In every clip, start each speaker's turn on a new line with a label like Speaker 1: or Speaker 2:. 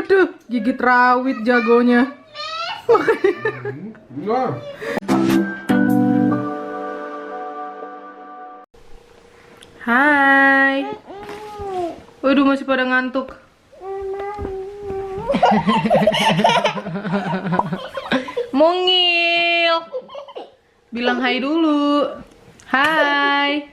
Speaker 1: Waduh, gigit rawit jagonya. Hai. Waduh, masih pada ngantuk. Mungil. Bilang hai dulu. Hai.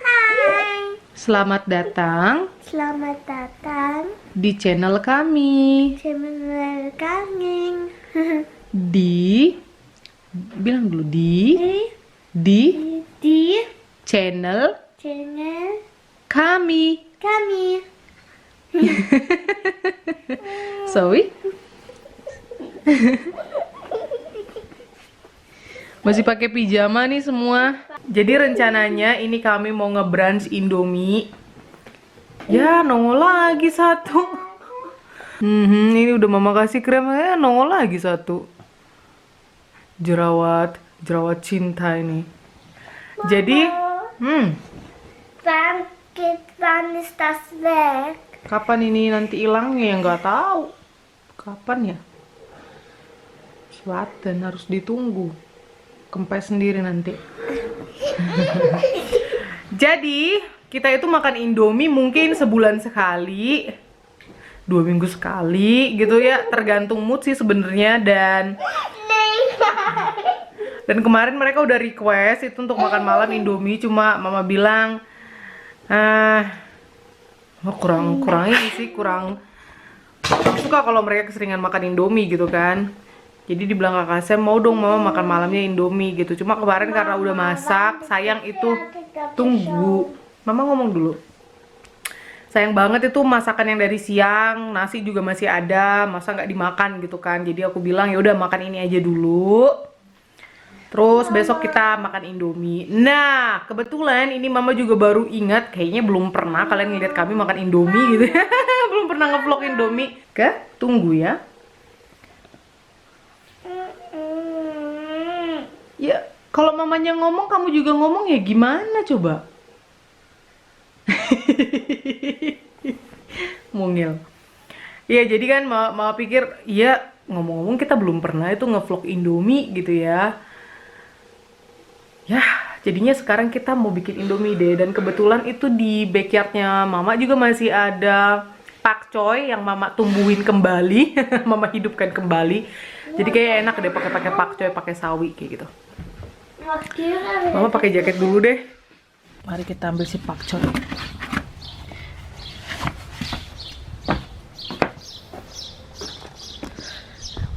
Speaker 2: Hai.
Speaker 1: Selamat datang
Speaker 2: Selamat datang
Speaker 1: di channel kami.
Speaker 2: channel kami.
Speaker 1: Bilang dulu di
Speaker 2: Di
Speaker 1: channel
Speaker 2: channel
Speaker 1: kami.
Speaker 2: kami.
Speaker 1: Zoe? Masih pakai pijama nih semua. Jadi rencananya ini kami mau nge-brunch Indomie. Ya, nongol lagi satu. Ini udah mama kasih krem, nongol lagi satu. Jerawat cinta ini. Jadi,
Speaker 2: Wann ist das weg?
Speaker 1: kapan ini nanti hilangnya? Nggak tahu. Kapan ya? Selatan harus ditunggu. Kempes sendiri nanti. Jadi kita itu makan Indomie mungkin sebulan sekali, 2 minggu sekali gitu ya, tergantung mood sih sebenarnya. Dan kemarin mereka udah request itu untuk makan malam Indomie, cuma mama bilang kurang ini sih, kurang suka kalau mereka keseringan makan Indomie gitu kan. Jadi dibilang kakak Sam, mau dong mama makan malamnya Indomie gitu. Cuma kemarin karena udah masak, sayang itu tunggu. Mama ngomong dulu. Sayang banget itu masakan yang dari siang, nasi juga masih ada, masa nggak dimakan gitu kan. Jadi aku bilang ya udah makan ini aja dulu. Terus besok kita makan Indomie. Nah, kebetulan ini mama juga baru ingat, kayaknya belum pernah kalian ngeliat kami makan Indomie gitu. Belum pernah ngevlog Indomie. Tunggu ya. Ya, kalau mamanya ngomong, kamu juga ngomong ya gimana coba? Mungil. Ya, jadi kan mama pikir, ya ngomong-ngomong kita belum pernah itu ngevlog Indomie gitu ya. Ya, jadinya sekarang kita mau bikin Indomie deh. Dan kebetulan itu di backyardnya mama juga masih ada pakcoy yang mama tumbuhin kembali. Mama hidupkan kembali. Jadi kayak enak deh pakai pakcoy, pakai sawi kayak gitu. Mama pakai jaket dulu deh. Mari kita ambil si pakcoy.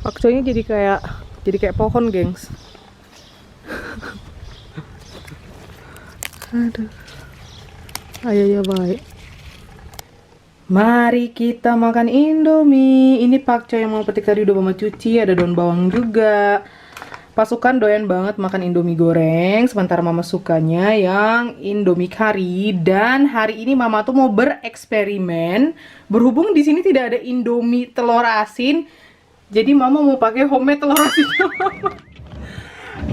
Speaker 1: Pakcoynya jadi kayak pohon, gengs. Aduh. Ayo ya baik. Mari kita makan Indomie. Ini pakcoy yang mau petik tadi udah mama cuci, ada daun bawang juga. Pasukan doyan banget makan Indomie goreng, sementara mama sukanya yang Indomie kari. Dan hari ini mama tuh mau bereksperimen. Berhubung di sini tidak ada Indomie telur asin, jadi mama mau pakai homemade telur asin.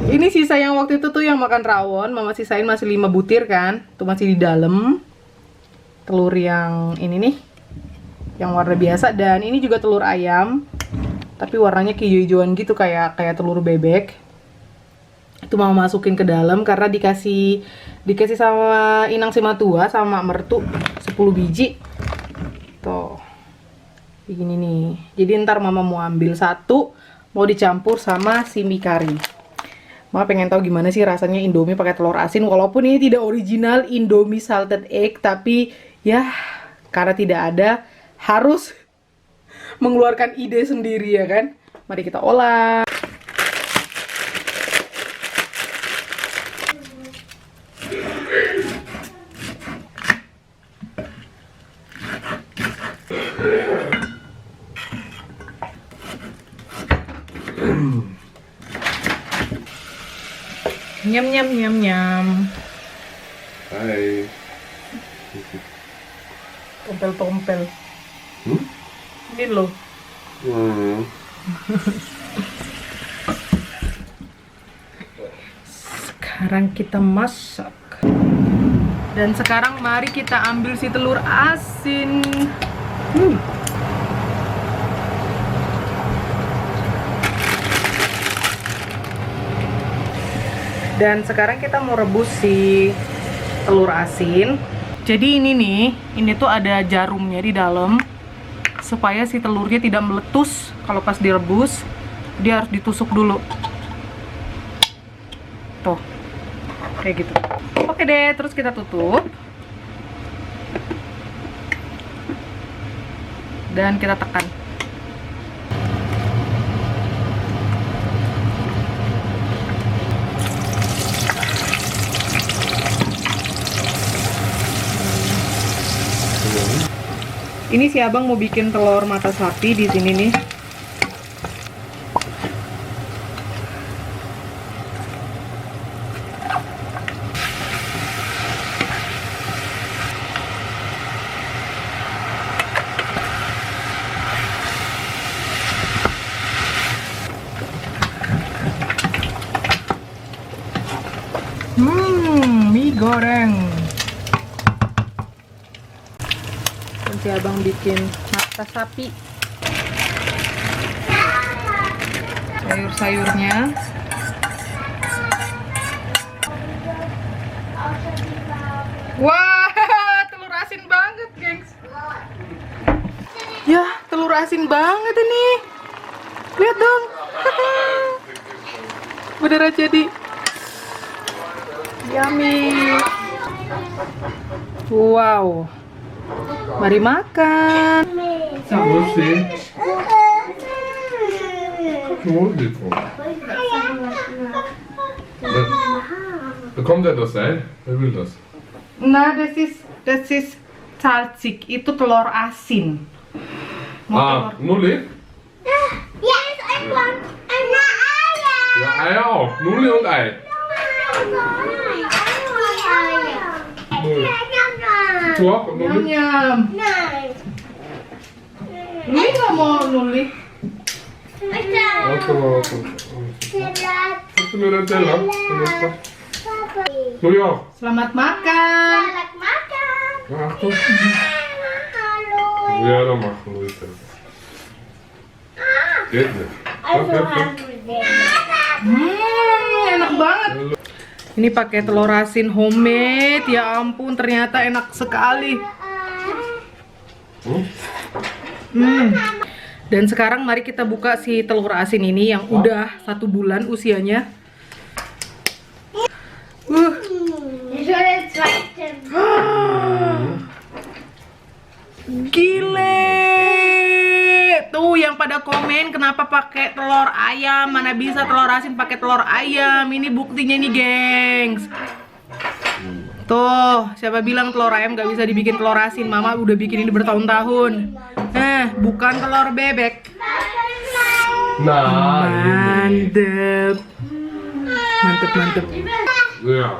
Speaker 1: Ini sisa yang waktu itu tuh yang makan rawon, mama sisain masih 5 butir kan, tuh masih di dalam. Telur yang ini nih, yang warna biasa, dan ini juga telur ayam. Tapi warnanya hijau-hijauan gitu kayak telur bebek. Itu mau masukin ke dalam karena dikasih sama inang simatua sama mertu 10 biji. Tuh. Begini nih. Jadi ntar mama mau ambil satu, mau dicampur sama si mie kari. Mama pengen tahu gimana sih rasanya Indomie pakai telur asin, walaupun ini tidak original Indomie salted egg, tapi ya karena tidak ada harus mengeluarkan ide sendiri ya kan. Mari kita olah. Nyam nyam nyam nyam.
Speaker 3: Hai.
Speaker 1: Tompel-tompel. Ini loh. Sekarang kita masak. Dan sekarang mari kita ambil si telur asin. Dan sekarang kita mau rebus si telur asin. Jadi ini tuh ada jarumnya di dalam supaya si telurnya tidak meletus kalau pas direbus. Dia harus ditusuk dulu. Tuh. Kayak gitu. Oke deh, terus kita tutup. Dan kita tekan. Ini si abang mau bikin telur mata sapi di sini nih. Mie goreng. Si abang bikin mata sapi. Sayur-sayurnya. Wah, telur asin banget, gengs. Ya, telur asin banget ini. Lihat dong. Beneran jadi. Yummy. Wow. Mari makan.
Speaker 3: Lustig. Roligt. Bekommt er das Ei? Wer will das?
Speaker 1: Nah, das ist salzig. Itu telur asin. Mau telur.
Speaker 3: Nulli?
Speaker 2: Ja, ist ein Eier.
Speaker 3: Ja, Eier auch. Nulli und Ei. Nulli. Doch, Nulli.
Speaker 1: Nyam.
Speaker 2: Nein.
Speaker 1: Ini nggak mau nuli.
Speaker 3: Warte mal. Hast du mir den Teller? Nulli auch.
Speaker 1: Selamat makan.
Speaker 2: Selamat makan.
Speaker 3: Ja, Achtung.
Speaker 2: Hallo.
Speaker 3: Ja, dann mach Nulli den. Geht nicht.
Speaker 2: Also
Speaker 3: Okay.
Speaker 2: haben wir
Speaker 1: Enak banget. Ini pakai telur asin homemade. Ya ampun, ternyata enak sekali. Dan sekarang mari kita buka si telur asin ini yang udah 1 bulan usianya.
Speaker 2: Ich will den zweiten.
Speaker 1: Gile. Tuh yang pada komen kenapa pakai telur ayam, mana bisa telur asin pakai telur ayam. Ini buktinya nih, gengs. Tuh, siapa bilang telur ayam gak bisa dibikin telur asin? Mama udah bikin ini bertahun-tahun. Bukan telur bebek.
Speaker 3: Nein.
Speaker 1: Mantep. Mantep.
Speaker 3: Ja.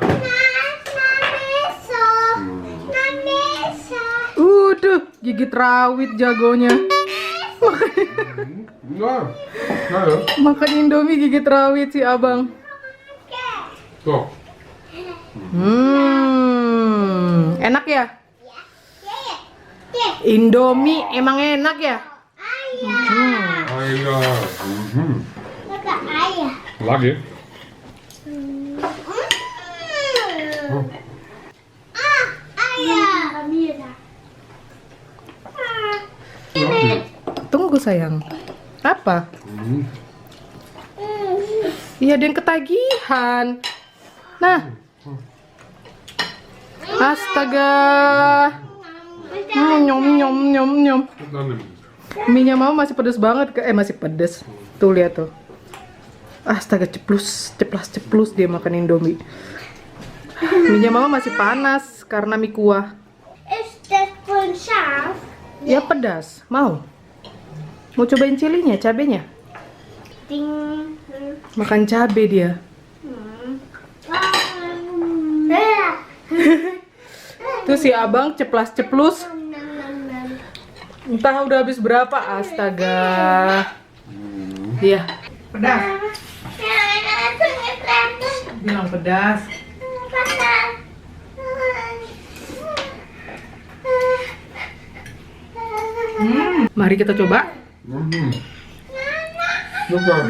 Speaker 1: Gigit rawit jagonya.
Speaker 3: Ja. Ja, ja.
Speaker 1: Makan Indomie gigit rawit si abang.
Speaker 3: So.
Speaker 1: Enak ya? Indomie emang enak ya?
Speaker 3: Eier.
Speaker 2: Sogar Eier.
Speaker 3: Lagi.
Speaker 2: Eier. Camila.
Speaker 1: Tunggu sayang. Apa? Iya, ada yang ketagihan. Nah. Astaga. Nyom. Mie-nya mama masih pedes banget. Masih pedes. Tuh lihat tuh. Astaga, ceplas dia makan Indomie. Mie-nya mama masih panas karena mie kuah.
Speaker 2: Ist das voll scharf?
Speaker 1: Ya pedas. Mau? Mau cobain chilinya, cabenya?
Speaker 2: Ding.
Speaker 1: Makan cabe dia. Tuh si abang ceplas-ceplus. Entah udah habis berapa. Astaga. Iya. Pedas. Bilang pedas. Mari kita coba.
Speaker 3: Super.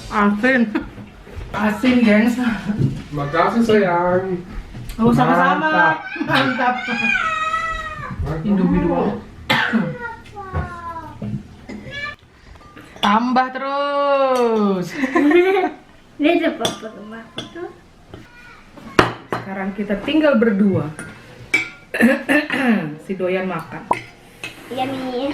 Speaker 1: Asin. Asin, gengs.
Speaker 3: Makasih sayang.
Speaker 1: Oh, sama-sama. Mantap. Indomie doang. Tambah terus.
Speaker 2: Ini ada papa rumah tuh.
Speaker 1: Sekarang kita tinggal berdua. Si doyan makan.
Speaker 2: Iya nih.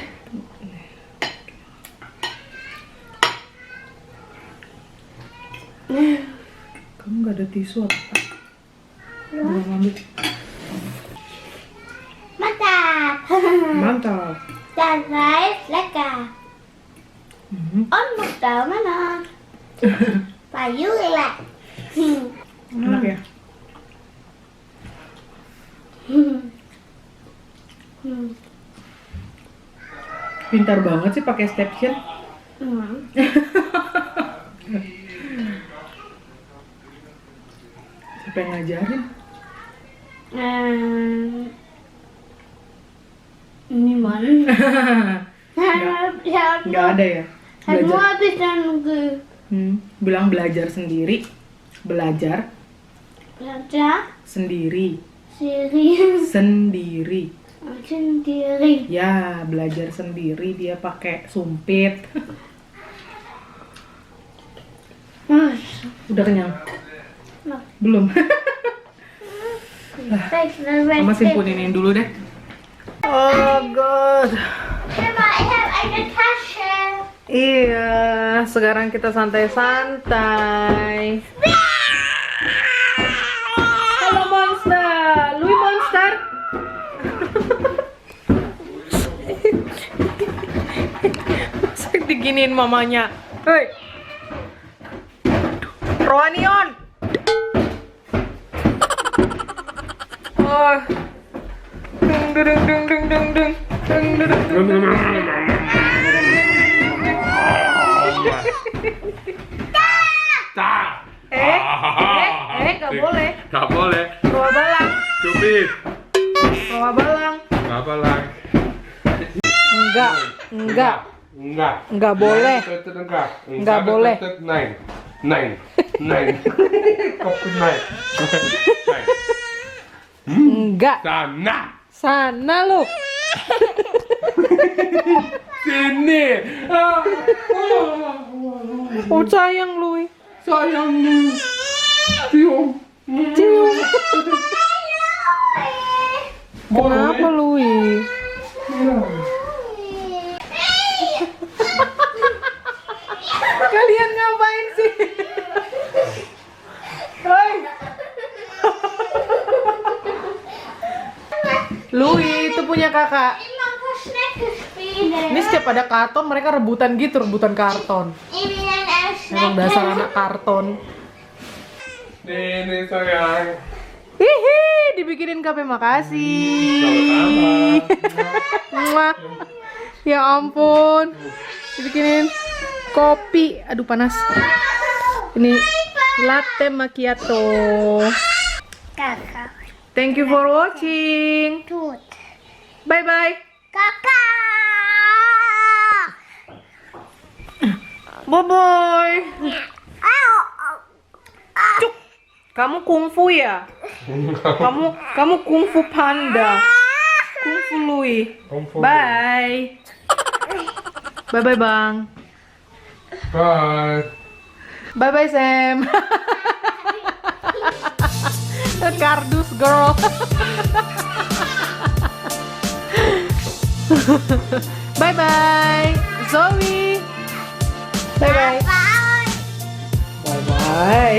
Speaker 1: Kamu nggak ada tisu apa? Belum ambil.
Speaker 2: Mantap.
Speaker 1: Mantap.
Speaker 2: Dan guys, lekker. On moet tahu mana? Payu lah.
Speaker 1: Enak ya? Pintar banget sih pakai stepchen. Siapa yang ngajarin?
Speaker 2: Ini mana?
Speaker 1: Nggak ada ya?
Speaker 2: Semua
Speaker 1: Belajar.
Speaker 2: bisa nunggu.
Speaker 1: Bilang belajar sendiri. Belajar
Speaker 2: Belajar
Speaker 1: sendiri.
Speaker 2: serius
Speaker 1: Sendiri.
Speaker 2: sendiri.
Speaker 1: Ya, belajar sendiri dia pakai sumpit. Udah kenyang?
Speaker 2: Nah.
Speaker 1: Belum.
Speaker 2: Baik,
Speaker 1: Mama simpunin dulu deh. Oh god. Iya, sekarang kita santai-santai. Halo monster, Louis monster. Masa diginiin mamanya. Hei. Roanion. Oh. Dung dung dung dung dung dung. Dung dung dung dung. Gak boleh.
Speaker 3: Gak boleh.
Speaker 1: Bawa balang.
Speaker 3: Cupid.
Speaker 1: Bawa balang.
Speaker 3: Gak boleh.
Speaker 1: Enggak boleh. Nggak boleh.
Speaker 3: Nine. Kopi nine.
Speaker 1: Enggak. Sana lu.
Speaker 3: Sini.
Speaker 1: Oh sayang Louis.
Speaker 3: Sayang lu. Cium.
Speaker 1: Cium. Kenapa Louis? Kalian ngapain sih? Hoi. Louis itu punya kakak. Ini setiap ada karton mereka rebutan gitu, rebutan karton. Emang dasar anak karton.
Speaker 3: Ini sayang.
Speaker 1: Hihi, dibikinin kafe, makasih. Muah. Ya ampun, dibikinin kopi. Aduh panas. Ini latte macchiato.
Speaker 2: Kakak.
Speaker 1: Thank you for watching.
Speaker 2: Tut.
Speaker 1: Bye bye.
Speaker 2: Kakak.
Speaker 1: Bye bye. Cuk. Kamu kungfu ya? Kamu kungfu panda. Kungfu Louis. Bye. Bye bye Bang.
Speaker 3: Bye.
Speaker 1: Bye bye Sam. Kardus girl. Bye bye Zoe. Bye bye. Bye bye.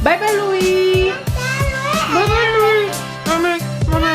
Speaker 1: Bye bye Louis. Bye bye Louis. Mama.